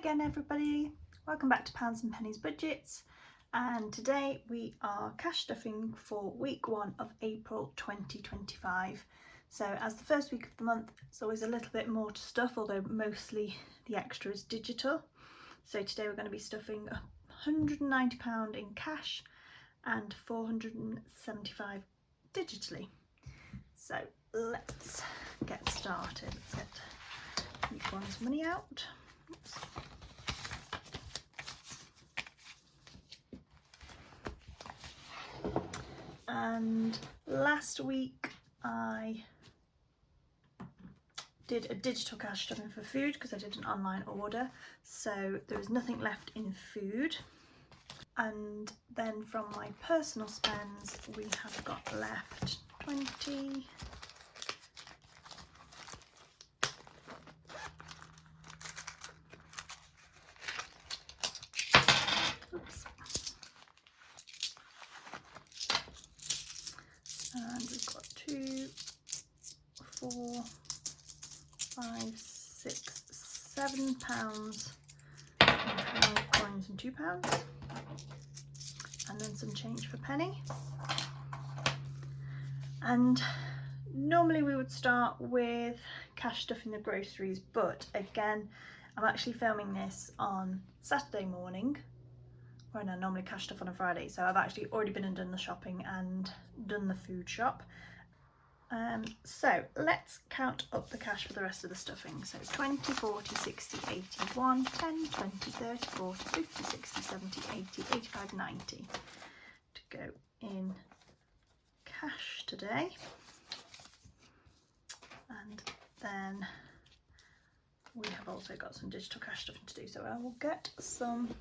again everybody, welcome back to Pounds and Pennies Budgets, and today we are cash stuffing for week 1 of April 2025. So as the first week of the month it's always a little bit more to stuff, although mostly the extra is digital. So today we're going to be stuffing £190 in cash and £475 digitally. So let's get started. Let's get week 1's money out. Oops. And last week I did a digital cash stuffing for food because I did an online order, so there was nothing left in food. And then from my personal spends we have got left 20, oops, and we've got 2, 4, 5, 6, 7 pounds in pound coins and £2, and then some change for penny. And normally we would start with cash stuffing the groceries, but again I'm actually filming this on Saturday morning when I normally cash stuff on a Friday, so I've actually already been and done the shopping and done the food shop. So let's count up the cash for the rest of the stuffing. So 20, 40, 60, 80, 1, 10, 20, 30, 40, 50, 60, 70, 80, 85, 90 to go in cash today. And then we have also got some digital cash stuffing to do, so I will get some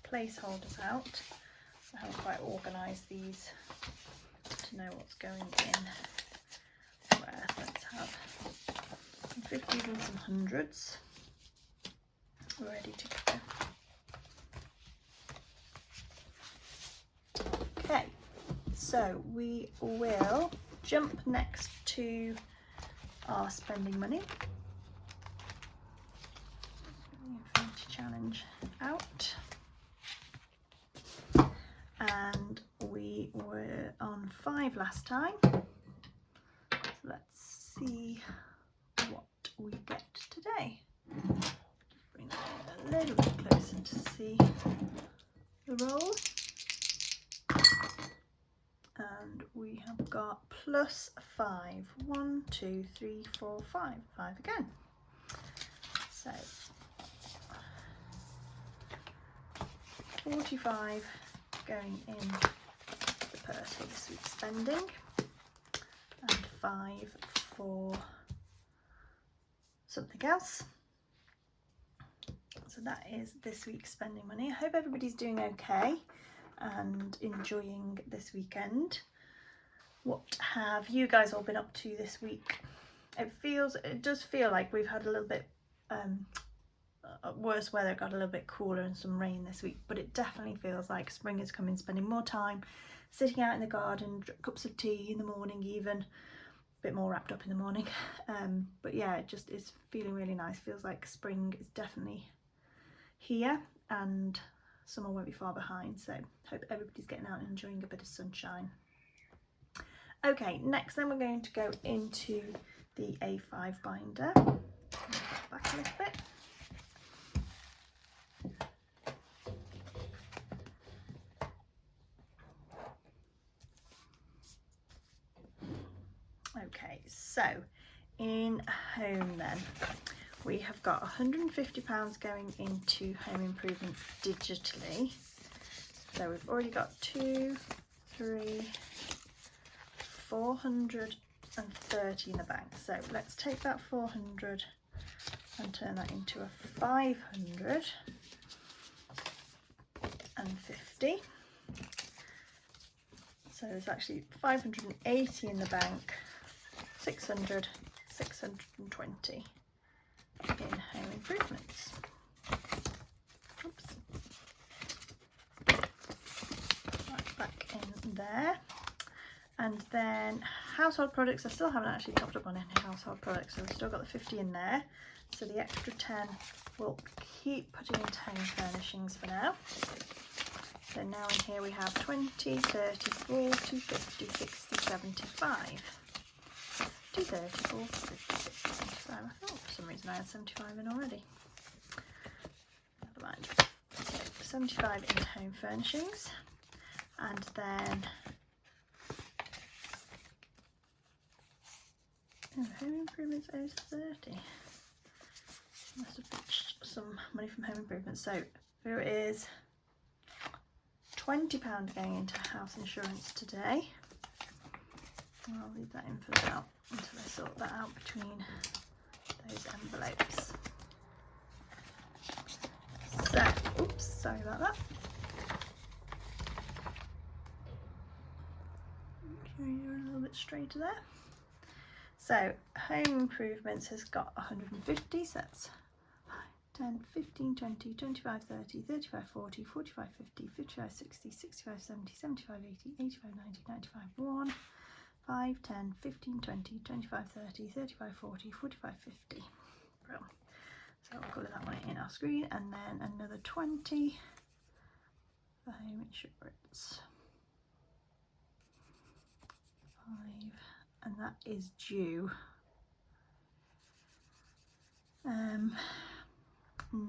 placeholders out. I haven't quite organised these to know what's going in where. Let's have some 50s and some 100s ready to go. Okay, so we will jump next to our spending money. Infinity challenge out. And we were on 5 last time, so let's see what we get today. Bring it a little bit closer to see the roll, and we have got plus 5. 1, 2, 3, 4, 5. 5 again. So 45 going in the purse for this week's spending, and 5 for something else. So that is this week's spending money. I hope everybody's doing okay and enjoying this weekend. What have you guys all been up to this week? It does feel like we've had a little bit worse weather, got a little bit cooler and some rain this week, but it definitely feels like spring is coming, spending more time sitting out in the garden, cups of tea in the morning, even a bit more wrapped up in the morning. But yeah, it just is feeling really nice. Feels like spring is definitely here and summer won't be far behind, so hope everybody's getting out and enjoying a bit of sunshine. Okay, next then we're going to go into the A5 binder. Back a little bit. Okay, so in home then we have got £150 going into home improvements digitally. So we've already got 2, 3, 430 in the bank. So let's take that 400 and turn that into a 550. So there's actually 580 in the bank, 600, 620 in home improvements. Oops. Right, back in there. And then household products, I still haven't actually topped up on any household products, so we've still got the 50 in there. So the extra 10 we'll keep putting into home furnishings for now. So now in here we have 20, 30, 40, 50, 60, 75. 30, 40, 50, 60, 75. I thought for some reason I had 75 in already. Never mind. So 75 into home furnishings, and then home improvements owes 30. Must have pitched some money from home improvements. So there is £20 going into house insurance today. I'll leave that in for now until I sort that out between those envelopes. So, oops, sorry about that. You're a little bit straighter there. So, home improvements has got 150, so that's 10, 15, 20, 25, 30, 35, 40, 45, 50, 55, 60, 65, 70, 75, 80, 85, 90, 95, 1, 5, 10, 15, 20, 25, 30, 35, 40, 45, 50. Brilliant. So I'll colour that one in our screen, and then another 20 for home insurance. 5, and that is due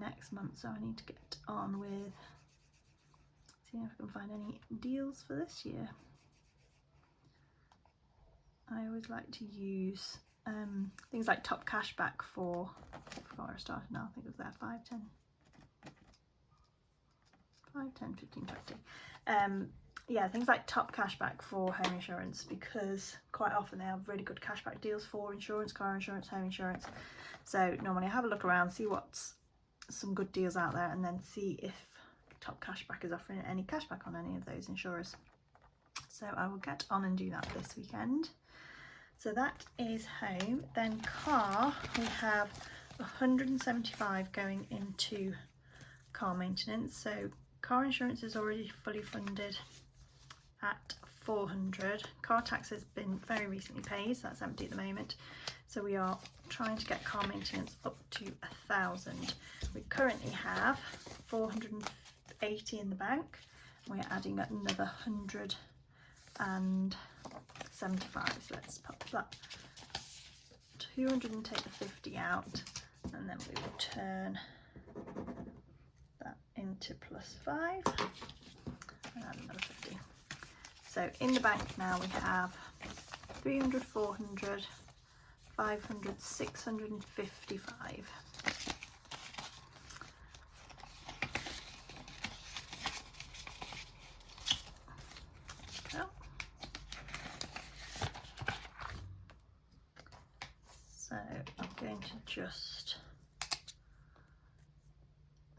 next month, so I need to get on with seeing if I can find any deals for this year. I always like to use things like top cashback for, before I started now, I think it was there 5, 10, 15, 20. Yeah, things like top cashback for home insurance, because quite often they have really good cashback deals for insurance, car insurance, home insurance. So normally I have a look around, see what's some good deals out there, and then see if top cashback is offering any cashback on any of those insurers. So I will get on and do that this weekend. So that is home. Then car, we have 175 going into car maintenance. So car insurance is already fully funded at 400. Car tax has been very recently paid, so that's empty at the moment. So we are trying to get car maintenance up to 1,000. We currently have 480 in the bank. We're adding another 175. So let's pop that 200 and take the 50 out, and then we will turn that into +5 and add another 50. So in the bank now we have 300, 400, 500, 655. So I'm going to just,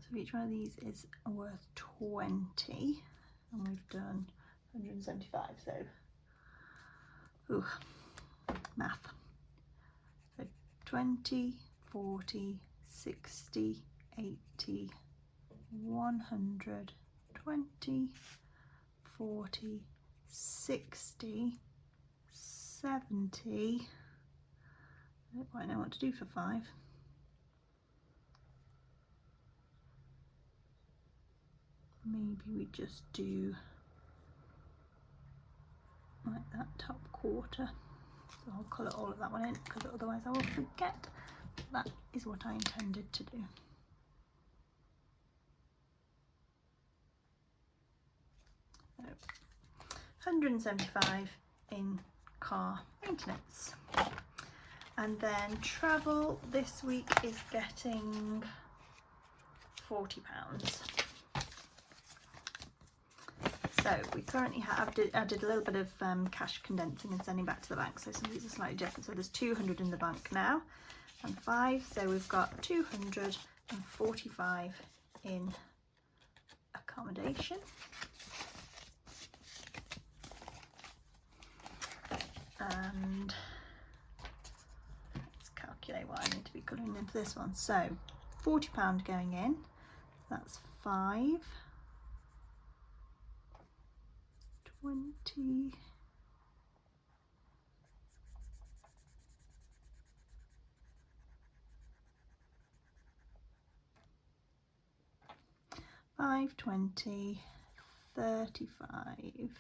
so each one of these is worth 20, and we've done 175, so ooh, math. So 20, 40, 60, 80, 100, 20, 40, 60, 70. I don't quite know what to do for 5. Maybe we just do like that top quarter. So I'll colour all of that one in, because otherwise I will forget. That is what I intended to do. So 175 in car maintenance. And then travel this week is getting £40. So we currently have, I did a little bit of cash condensing and sending back to the bank, so some of these are slightly different. So there's 200 in the bank now and 5, so we've got 245 in accommodation. And let's calculate what I need to be colouring into this one. So £40 going in, that's 5, 20, 5, 20, 35.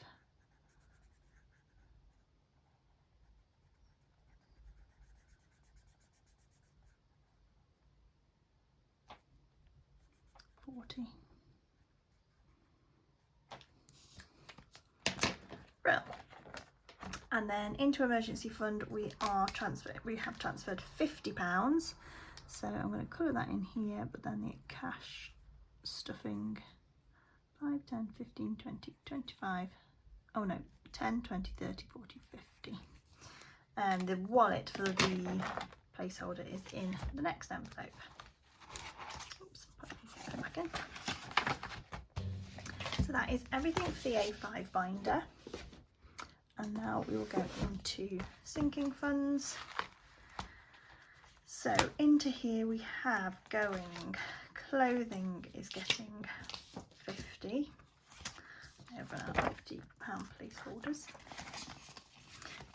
40. Real. And then into emergency fund we have transferred £50. So I'm going to colour that in here, but then the cash stuffing 5, 10, 15, 20, 25. Oh no, 10, 20, 30, 40, 50. And the wallet for the placeholder is in the next envelope. Oops, put it back in. So that is everything for the A5 binder. And now we will go into sinking funds. So into here we have going, clothing is getting 50. Over our £50 placeholders.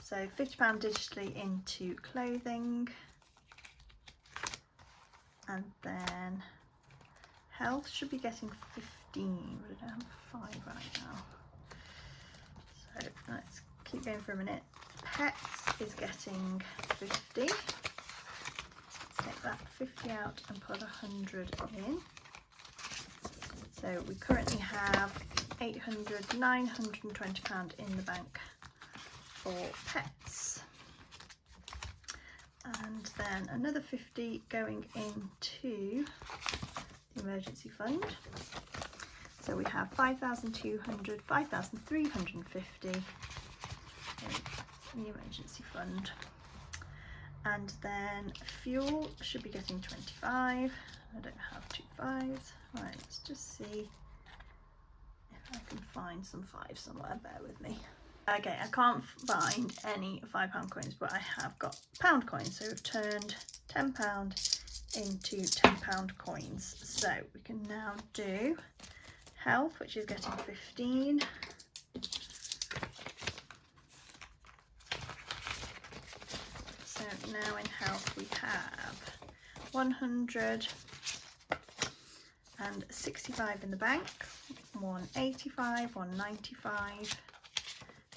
So £50 digitally into clothing. And then health should be getting 15, but I don't have 5 right now. So let's keep going for a minute. Pets is getting 50. Let's take that 50 out and put 100 in. So we currently have £800, £920 in the bank for pets. And then another 50 going into the emergency fund. So we have 5,200, 5,350 in the emergency fund. And then fuel should be getting 25. I don't have 2 5s. Right, let's just see if I can find some 5s somewhere, bear with me. Okay, I can't find any £5 coins, but I have got pound coins. So we've turned £10 into £10 coins. So we can now do health, which is getting 15. So now in health we have 165 in the bank, 185, 195,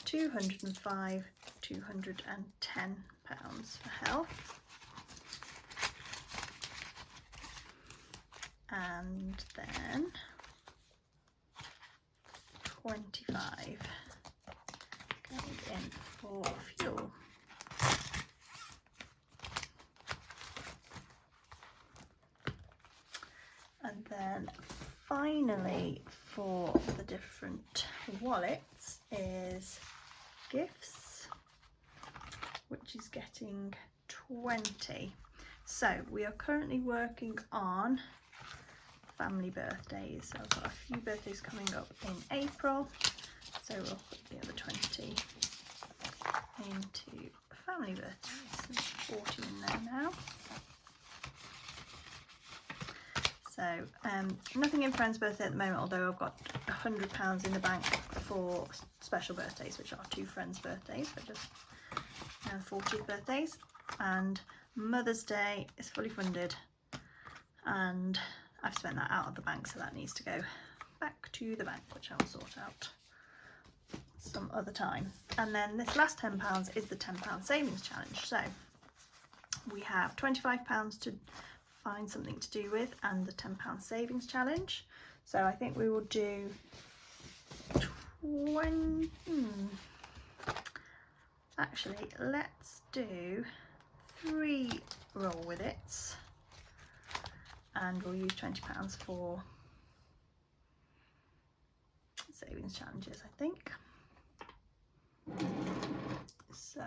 205, £210 for health. And then 25 going in for fuel. And then finally for the different wallets is gifts, which is getting 20. So we are currently working on family birthdays. So I've got a few birthdays coming up in April, so we'll put the other 20 into family birthdays. There's 40 in there now. So nothing in friends' birthday at the moment, although I've got £100 in the bank for special birthdays, which are 2 friends' birthdays, but just 40th birthdays. And Mother's Day is fully funded, and I've spent that out of the bank, so that needs to go back to the bank, which I'll sort out some other time. And then this last £10 is the £10 savings challenge. So we have £25 to find something to do with, and the £10 savings challenge. So I think we will do 20. Actually, let's do 3 roll with it, and we'll use £20 for savings challenges, I think. So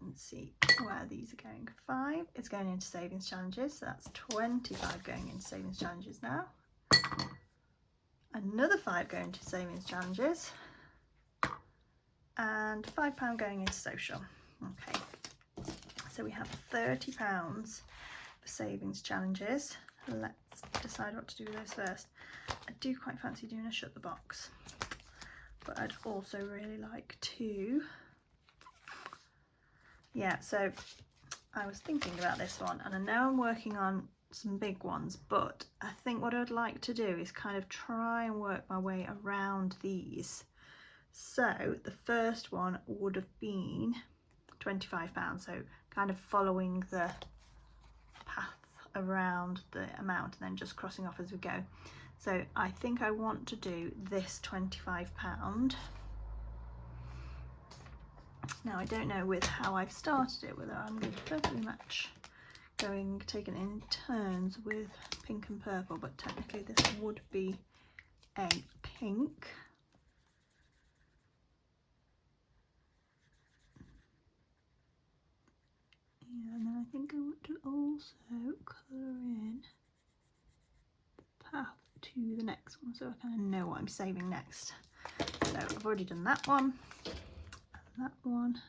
let's see where these are going. 5 is going into savings challenges, so that's 25 going into savings challenges now. Another 5 going into savings challenges, and £5 going into social. Okay, so we have £30 for savings challenges. Let's decide what to do with those first. I do quite fancy doing a shut the box, but I'd also really like to, yeah, so I was thinking about this one, and I know I'm working on some big ones, but I think what I'd like to do is kind of try and work my way around these. So the first one would have been £25, so kind of following the path around the amount and then just crossing off as we go. So I think I want to do this £25. Now I don't know with how I've started it whether I'm going to perfectly match taking it in turns with pink and purple, but technically this would be a pink. Yeah, and then I think I want to also colour in the path to the next one so I kind of know what I'm saving next. So I've already done that one and that one.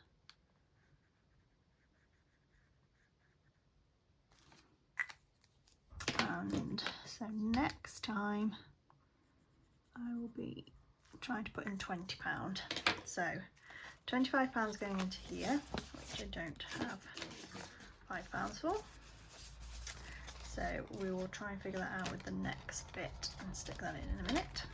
And so next time I will be trying to put in £20. So £25 going into here, which I don't have £5 for. So we will try and figure that out with the next bit and stick that in a minute.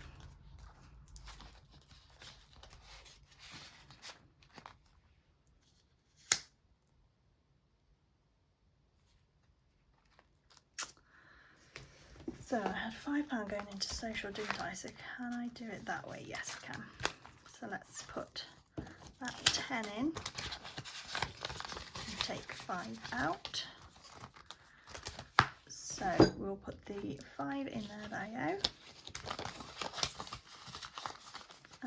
So I had £5 going into social, didn't I? So can I do it that way? Yes, I can. So let's put that 10 in and take 5 out. So we'll put the 5 in there, there you go.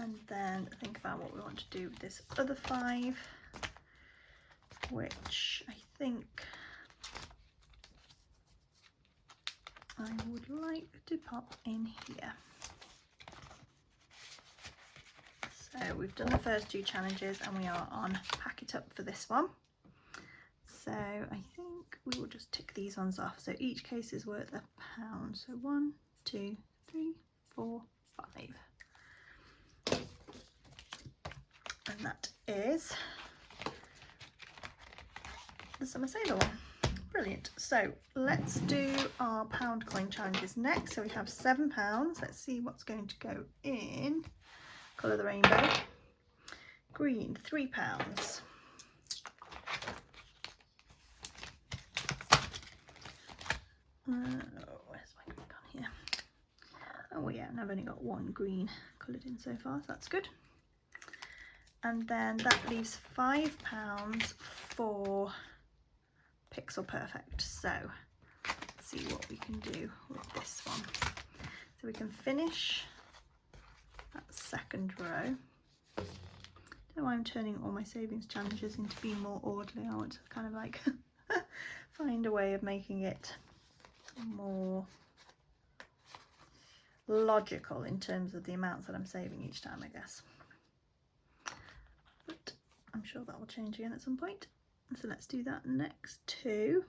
And then think about what we want to do with this other 5, which I think I would like to pop in here. So we've done the first 2 challenges and we are on pack it up for this one. So I think we will just tick these ones off. So each case is worth £1. So 1, 2, 3, 4, 5. And that is the Summer Saver one. Brilliant. So let's do our pound coin challenges next. So we have £7. Let's see what's going to go in. Colour the rainbow. Green, £3. Where's my green gone here? Oh yeah, and I've only got 1 green coloured in so far, so that's good. And then that leaves £5 for Pixel Perfect. So let's see what we can do with this one. So we can finish that second row. I don't know why I'm turning all my savings challenges into being more orderly. I want to kind of like find a way of making it more logical in terms of the amounts that I'm saving each time, I guess. But I'm sure that will change again at some point. So let's do that next too.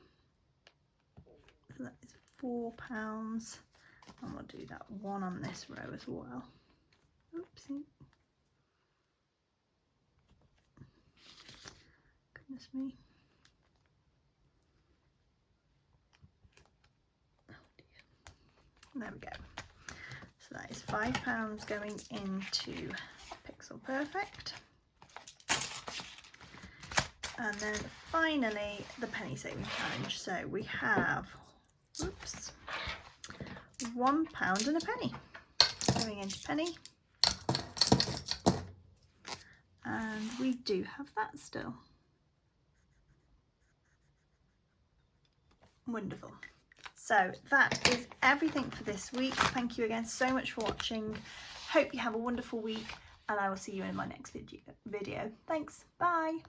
So that is £4, and we'll do that 1 on this row as well. Oopsie. Goodness me. Oh dear. There we go. So that is £5 going into Pixel Perfect. And then finally the penny saving challenge. So we have, oops, £1 and a penny going into penny. And we do have that still. Wonderful. So that is everything for this week. Thank you again so much for watching. Hope you have a wonderful week and I will see you in my next video. Thanks. Bye.